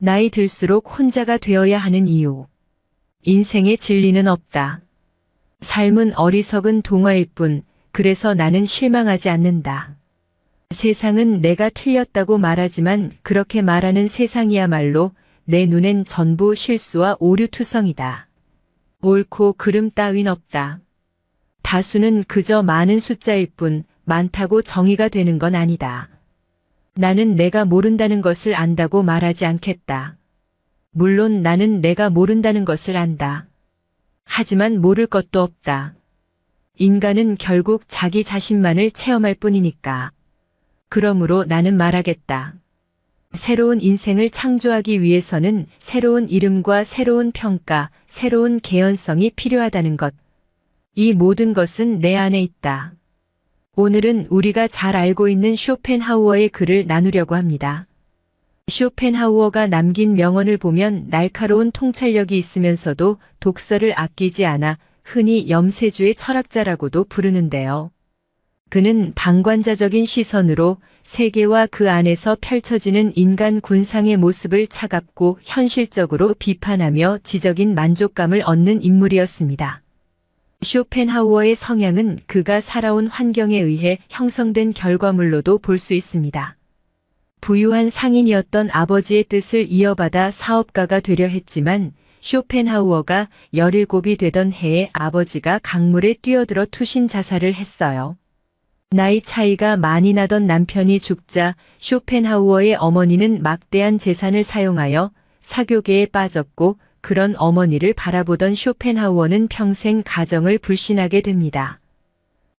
나이 들수록 혼자가 되어야 하는 이유. 인생에 진리는 없다. 삶은 어리석은 동화일 뿐, 그래서 나는 실망하지 않는다. 세상은 내가 틀렸다고 말하지만 그렇게 말하는 세상이야말로 내 눈엔 전부 실수와 오류투성이다. 옳고 그름 따윈 없다. 다수는 그저 많은 숫자일 뿐 많다고 정의가 되는 건 아니다. 나는 내가 모른다는 것을 안다고 말하지 않겠다. 물론 나는 내가 모른다는 것을 안다. 하지만 모를 것도 없다. 인간은 결국 자기 자신만을 체험할 뿐이니까. 그러므로 나는 말하겠다. 새로운 인생을 창조하기 위해서는 새로운 이름과 새로운 평가, 새로운 개연성이 필요하다는 것. 이 모든 것은 내 안에 있다. 오늘은 우리가 잘 알고 있는 쇼펜하우어의 글을 나누려고 합니다. 쇼펜하우어가 남긴 명언을 보면 날카로운 통찰력이 있으면서도 독서를 아끼지 않아 흔히 염세주의 철학자라고도 부르는데요. 그는 방관자적인 시선으로 세계와 그 안에서 펼쳐지는 인간 군상의 모습을 차갑고 현실적으로 비판하며 지적인 만족감을 얻는 인물이었습니다. 쇼펜하우어의 성향은 그가 살아온 환경에 의해 형성된 결과물로도 볼 수 있습니다. 부유한 상인이었던 아버지의 뜻을 이어받아 사업가가 되려 했지만 쇼펜하우어가 17이 되던 해에 아버지가 강물에 뛰어들어 투신 자살을 했어요. 나이 차이가 많이 나던 남편이 죽자 쇼펜하우어의 어머니는 막대한 재산을 사용하여 사교계에 빠졌고 그런 어머니를 바라보던 쇼펜하우어는 평생 가정을 불신하게 됩니다.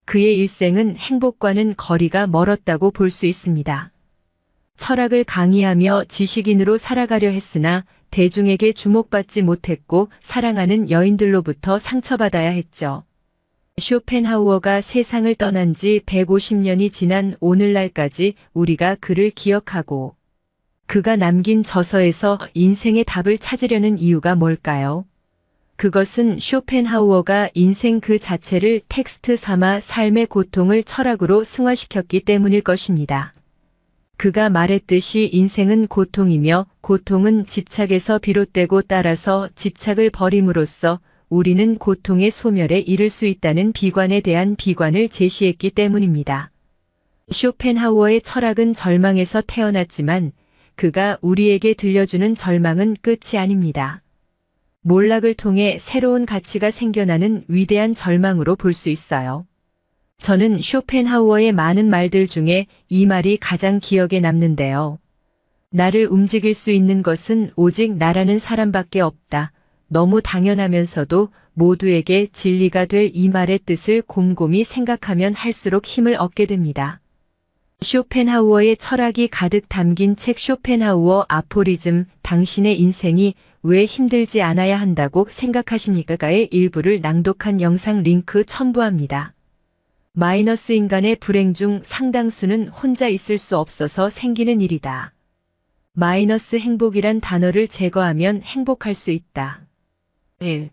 그의 일생은 행복과는 거리가 멀었다고 볼 수 있습니다. 철학을 강의하며 지식인으로 살아가려 했으나 대중에게 주목받지 못했고 사랑하는 여인들로부터 상처받아야 했죠. 쇼펜하우어가 세상을 떠난 지 150년이 지난 오늘날까지 우리가 그를 기억하고 그가 남긴 저서에서 인생의 답을 찾으려는 이유가 뭘까요? 그것은 쇼펜하우어가 인생 그 자체를 텍스트 삼아 삶의 고통을 철학으로 승화시켰기 때문일 것입니다. 그가 말했듯이 인생은 고통이며 고통은 집착에서 비롯되고 따라서 집착을 버림으로써 우리는 고통의 소멸에 이를 수 있다는 비관에 대한 비관을 제시했기 때문입니다. 쇼펜하우어의 철학은 절망에서 태어났지만 그가 우리에게 들려주는 절망은 끝이 아닙니다. 몰락을 통해 새로운 가치가 생겨나는 위대한 절망으로 볼 수 있어요. 저는 쇼펜하우어의 많은 말들 중에 이 말이 가장 기억에 남는데요. 나를 움직일 수 있는 것은 오직 나라는 사람밖에 없다. 너무 당연하면서도 모두에게 진리가 될 이 말의 뜻을 곰곰이 생각하면 할수록 힘을 얻게 됩니다. 쇼펜하우어의 철학이 가득 담긴 책 쇼펜하우어 아포리즘, 당신의 인생이 왜 힘들지 않아야 한다고 생각하십니까?가의 일부를 낭독한 영상 링크 첨부합니다. 마이너스 인간의 불행 중 상당수는 혼자 있을 수 없어서 생기는 일이다. 마이너스 행복이란 단어를 제거하면 행복할 수 있다. 1.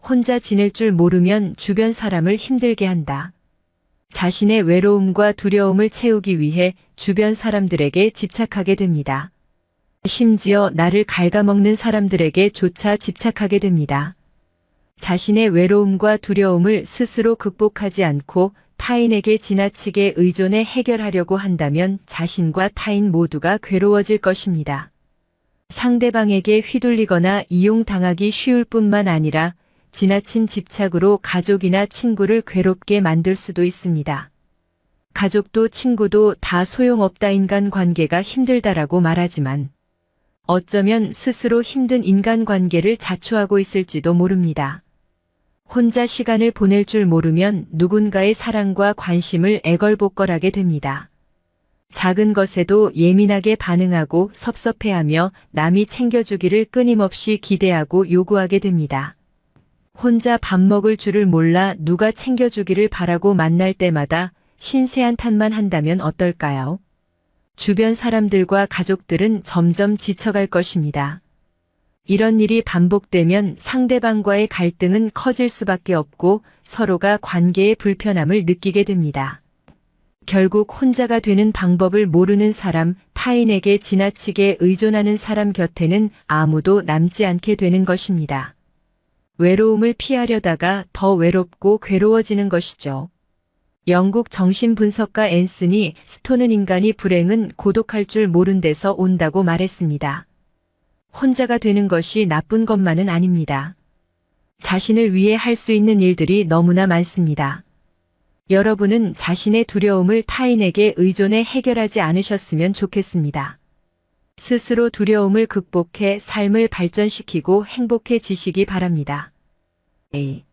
혼자 지낼 줄 모르면 주변 사람을 힘들게 한다. 자신의 외로움과 두려움을 채우기 위해 주변 사람들에게 집착하게 됩니다. 심지어 나를 갉아먹는 사람들에게 조차 집착하게 됩니다. 자신의 외로움과 두려움을 스스로 극복하지 않고 타인에게 지나치게 의존해 해결하려고 한다면 자신과 타인 모두가 괴로워질 것입니다. 상대방에게 휘둘리거나 이용당하기 쉬울 뿐만 아니라 지나친 집착으로 가족이나 친구를 괴롭게 만들 수도 있습니다. 가족도 친구도 다 소용없다 인간관계가 힘들다라고 말하지만 어쩌면 스스로 힘든 인간관계를 자초하고 있을지도 모릅니다. 혼자 시간을 보낼 줄 모르면 누군가의 사랑과 관심을 애걸복걸하게 됩니다. 작은 것에도 예민하게 반응하고 섭섭해하며 남이 챙겨주기를 끊임없이 기대하고 요구하게 됩니다. 혼자 밥 먹을 줄을 몰라 누가 챙겨주기를 바라고 만날 때마다 신세한탄만 한다면 어떨까요? 주변 사람들과 가족들은 점점 지쳐갈 것입니다. 이런 일이 반복되면 상대방과의 갈등은 커질 수밖에 없고 서로가 관계의 불편함을 느끼게 됩니다. 결국 혼자가 되는 방법을 모르는 사람, 타인에게 지나치게 의존하는 사람 곁에는 아무도 남지 않게 되는 것입니다. 외로움을 피하려다가 더 외롭고 괴로워지는 것이죠. 영국 정신분석가 앤서니 스톤은 인간이 불행은 고독할 줄 모른 데서 온다고 말했습니다. 혼자가 되는 것이 나쁜 것만은 아닙니다. 자신을 위해 할 수 있는 일들이 너무나 많습니다. 여러분은 자신의 두려움을 타인에게 의존해 해결하지 않으셨으면 좋겠습니다. 스스로 두려움을 극복해 삶을 발전시키고 행복해지시기 바랍니다. A.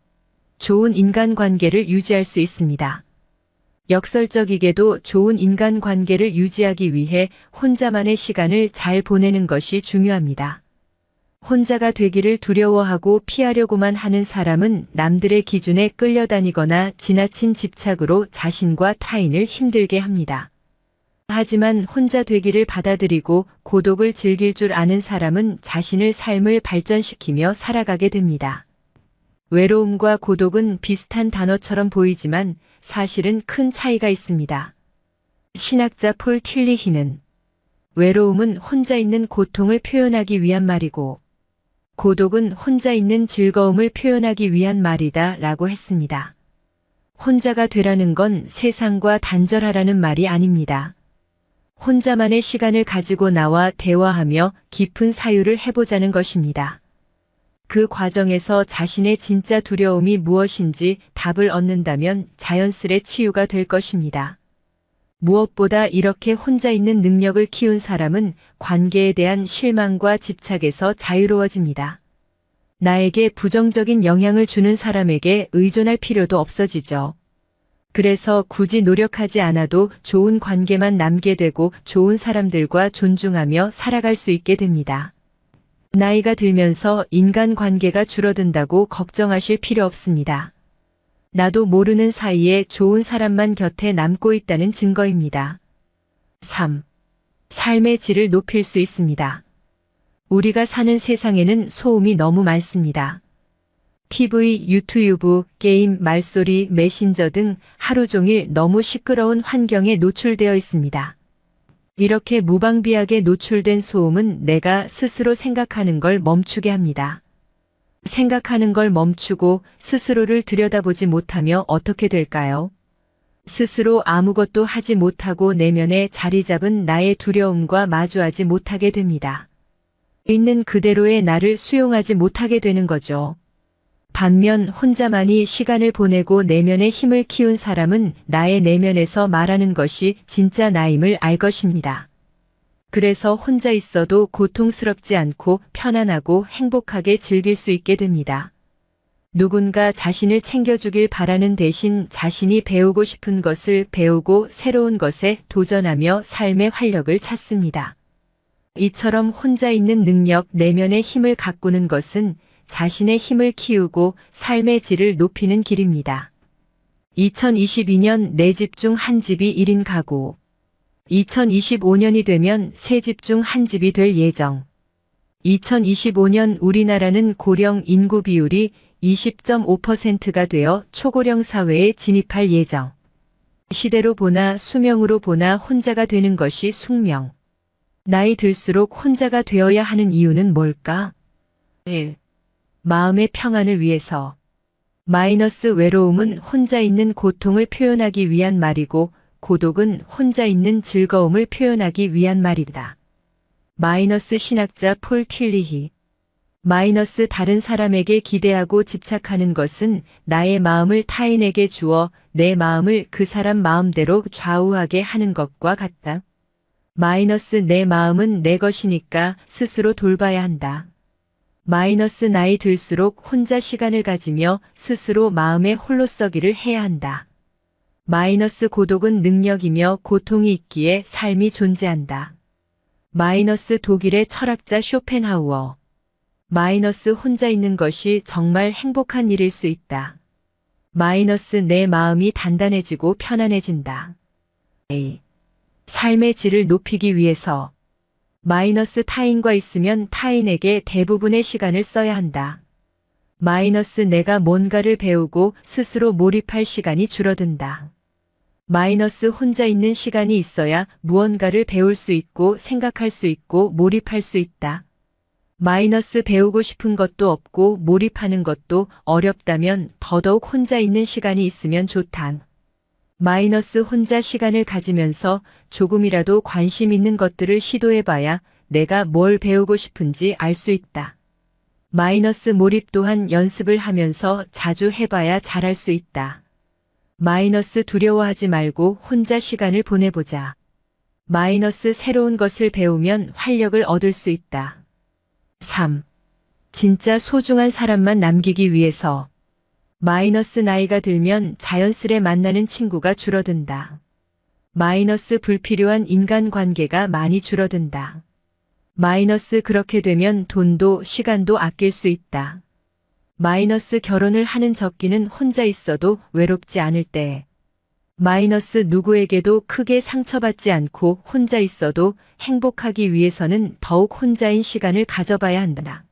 좋은 인간관계를 유지할 수 있습니다. 역설적이게도 좋은 인간관계를 유지하기 위해 혼자만의 시간을 잘 보내는 것이 중요합니다. 혼자가 되기를 두려워하고 피하려고만 하는 사람은 남들의 기준에 끌려다니거나 지나친 집착으로 자신과 타인을 힘들게 합니다. 하지만 혼자 되기를 받아들이고 고독을 즐길 줄 아는 사람은 자신의 삶을 발전시키며 살아가게 됩니다. 외로움과 고독은 비슷한 단어처럼 보이지만 사실은 큰 차이가 있습니다. 신학자 폴 틸리히는 외로움은 혼자 있는 고통을 표현하기 위한 말이고 고독은 혼자 있는 즐거움을 표현하기 위한 말이다 라고 했습니다. 혼자가 되라는 건 세상과 단절하라는 말이 아닙니다. 혼자만의 시간을 가지고 나와 대화하며 깊은 사유를 해보자는 것입니다. 그 과정에서 자신의 진짜 두려움이 무엇인지 답을 얻는다면 자연스레 치유가 될 것입니다. 무엇보다 이렇게 혼자 있는 능력을 키운 사람은 관계에 대한 실망과 집착에서 자유로워집니다. 나에게 부정적인 영향을 주는 사람에게 의존할 필요도 없어지죠. 그래서 굳이 노력하지 않아도 좋은 관계만 남게 되고 좋은 사람들과 존중하며 살아갈 수 있게 됩니다. 나이가 들면서 인간관계가 줄어든다고 걱정하실 필요 없습니다. 나도 모르는 사이에 좋은 사람만 곁에 남고 있다는 증거입니다. 3. 삶의 질을 높일 수 있습니다. 우리가 사는 세상에는 소음이 너무 많습니다. TV, 유튜브, 게임, 말소리, 메신저 등 하루 종일 너무 시끄러운 환경에 노출되어 있습니다. 이렇게 무방비하게 노출된 소음은 내가 스스로 생각하는 걸 멈추게 합니다. 생각하는 걸 멈추고 스스로를 들여다보지 못하며 어떻게 될까요? 스스로 아무것도 하지 못하고 내면에 자리 잡은 나의 두려움과 마주하지 못하게 됩니다. 있는 그대로의 나를 수용하지 못하게 되는 거죠. 반면 혼자만이 시간을 보내고 내면의 힘을 키운 사람은 나의 내면에서 말하는 것이 진짜 나임을 알 것입니다. 그래서 혼자 있어도 고통스럽지 않고 편안하고 행복하게 즐길 수 있게 됩니다. 누군가 자신을 챙겨주길 바라는 대신 자신이 배우고 싶은 것을 배우고 새로운 것에 도전하며 삶의 활력을 찾습니다. 이처럼 혼자 있는 능력, 내면의 힘을 가꾸는 것은 자신의 힘을 키우고 삶의 질을 높이는 길입니다. 2022년 4집 중 1집이 1인 가구. 2025년이 되면 3집 중 1집이 될 예정. 2025년 우리나라는 고령 인구 비율이 20.5%가 되어 초고령 사회에 진입할 예정. 시대로 보나 수명으로 보나 혼자가 되는 것이 숙명. 나이 들수록 혼자가 되어야 하는 이유는 뭘까? 1. 마음의 평안을 위해서. 외로움은 혼자 있는 고통을 표현하기 위한 말이고 고독은 혼자 있는 즐거움을 표현하기 위한 말이다. 신학자 폴 틸리히. 다른 사람에게 기대하고 집착하는 것은 나의 마음을 타인에게 주어 내 마음을 그 사람 마음대로 좌우하게 하는 것과 같다. 내 마음은 내 것이니까 스스로 돌봐야 한다. 나이 들수록 혼자 시간을 가지며 스스로 마음의 홀로서기를 해야 한다. 고독은 능력이며 고통이 있기에 삶이 존재한다. 독일의 철학자 쇼펜하우어. 혼자 있는 것이 정말 행복한 일일 수 있다. 내 마음이 단단해지고 편안해진다. A. 삶의 질을 높이기 위해서. 타인과 있으면 타인에게 대부분의 시간을 써야 한다. 내가 뭔가를 배우고 스스로 몰입할 시간이 줄어든다. 마이너스 혼자 있는 시간이 있어야 무언가를 배울 수 있고 생각할 수 있고 몰입할 수 있다. 마이너스 배우고 싶은 것도 없고 몰입하는 것도 어렵다면 더더욱 혼자 있는 시간이 있으면 좋다. 마이너스 혼자 시간을 가지면서 조금이라도 관심 있는 것들을 시도해봐야 내가 뭘 배우고 싶은지 알 수 있다. 마이너스 몰입 또한 연습을 하면서 자주 해봐야 잘할 수 있다. 마이너스 두려워하지 말고 혼자 시간을 보내보자. 마이너스 새로운 것을 배우면 활력을 얻을 수 있다. 3. 진짜 소중한 사람만 남기기 위해서. 마이너스 나이가 들면 자연스레 만나는 친구가 줄어든다. 마이너스 불필요한 인간관계가 많이 줄어든다. 마이너스 그렇게 되면 돈도 시간도 아낄 수 있다. 마이너스 결혼을 하는 적기는 혼자 있어도 외롭지 않을 때. 마이너스 누구에게도 크게 상처받지 않고 혼자 있어도 행복하기 위해서는 더욱 혼자인 시간을 가져봐야 한다.